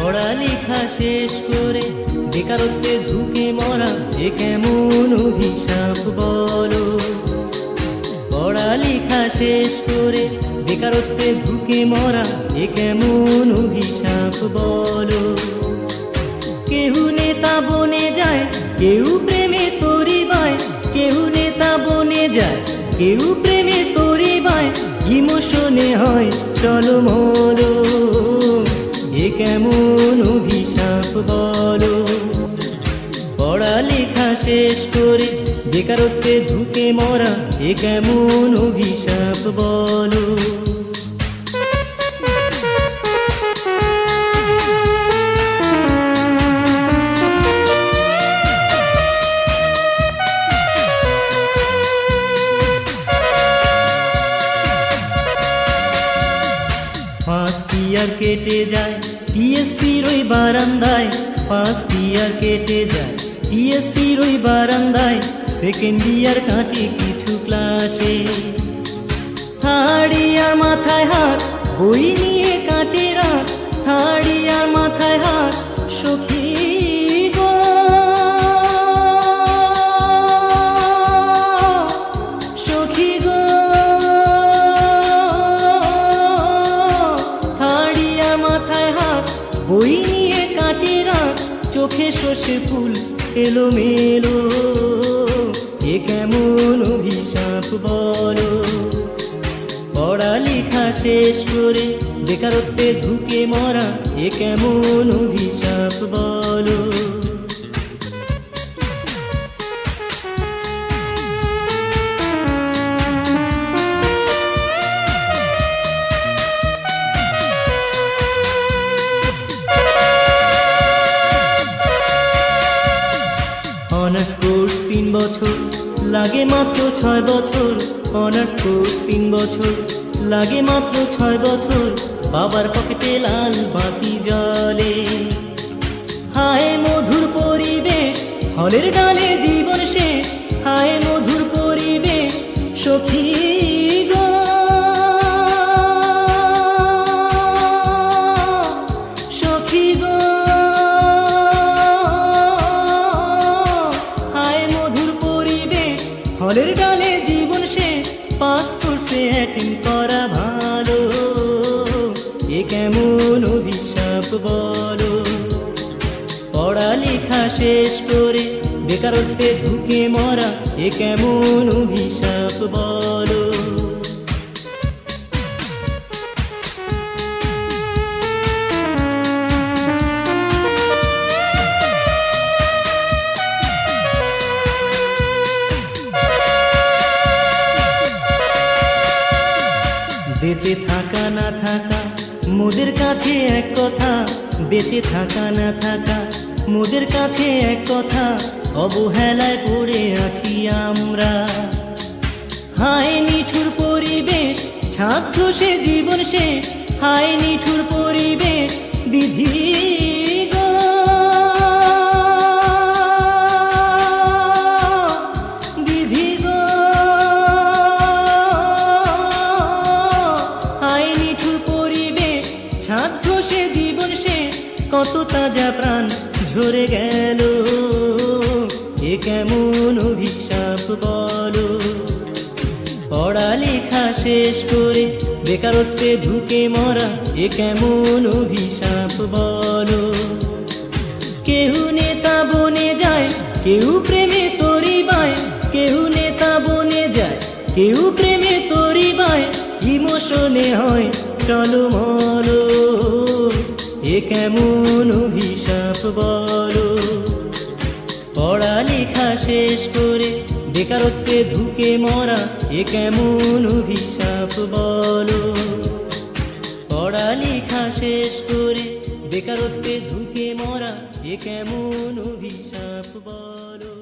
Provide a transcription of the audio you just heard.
পড়ালেখা শেষ করে বেকারত্বে ঝুঁকে মরা এ কেমন অভিশাপ বলো। পড়ালেখা শেষ করে বেকারত্বে ঝুঁকে মরা এ কেমন অভিশাপ বলো। কেউ নেতা বনে যায়, কেউ প্রেমে তরিবায়, কেউ নেতা বনে যায়, কেউ প্রেমে তরিবায়, ইমোশনে হয় টলমল। এ কেমন অভিশাপ বলো। পড়ালেখা শেষ করে বেকারত্বে ঝুঁকে মরা এ কেমন অভিশাপ বলো। ফার্স্ট ইয়ার কেটে যায় টিএসসির ওই বারান্দায়, ফার্স্ট ইয়ার কেটে যায় টিএসসির ওই বারান্দায়, সেকেন্ড ইয়ার কাটে কিছু ক্লাসে। থার্ড ইয়ার মাথায় হাত, বই নিয়ে কাটে রাত, থার্ড ইয়ার মাথায় হাত, সখী গো সখী গো। থার্ড ইয়ার মাথায় হাত, বই নিয়ে কাটে রাত, চোখে সর্ষে ফুল এলোমেলো। এ কেমন অভিশাপ বলো। পড়ালেখা শেষ করে বেকারত্বে ঝুঁকে মরা এ কেমন অভিশাপ বলো। অনার্স কোর্স 3 বছর, লাগে মাত্র 6 বছর। অনার্স কোর্স 3 বছর, লাগে মাত্র 6 বছর। বাবার পকেটে লাল বাতি জ্বলে। হায় মধুর পরিবেশ, ফলের ডালে জীবন শেষ। হায় মধুর পরিবেশ, সখী গো সখী গো। ফলের ডালে জীবন শেষ, পাস কোর্সে অ্যাটেন্ড করা ভালো। এ কেমন অভিশাপ বলো। পড়ালেখা শেষ করে বেকারত্বে ঝুঁকে মরা এ কেমন অভিশাপ বলো। বেঁচে থাকা না থাকা মোদের কাছে এক কথা, বেঁচে থাকা না থাকা মোদের কাছে এক কথা। অবহেলায় পড়ে আছি আমরা। হায় নিঠুর পরিবেশ, ছাত্র সে জীবন শেষ। হায় নিঠুর পরিবেশ, বিধি গো বিধি গো। হায় নিঠুর পরিবেশ, ছাত্র সে জীবন শেষ। কত তাজা প্রাণ ঝরে গেল। এ কেমন অভিশাপ বলো। পড়ালেখা শেষ করে বেকারত্বে ঝুঁকে মরা এ কেমন অভিশাপ বলো। কেউ নেতা বনে যায়, কেউ প্রেমে তরিবায়, কেউ নেতা বনে যায়, কেউ প্রেমে তরিবায়, ইমোশনে হয় টলমল। এ কেমন অভিশাপ বলো। পড়ালেখা শেষ করে বেকারত্বে ঝুঁকে মরা এ কেমন অভিশাপ বলো। পড়ালেখা শেষ করে বেকারত্বে ঝুঁকে মরা এ কেমন অভিশাপ বলো।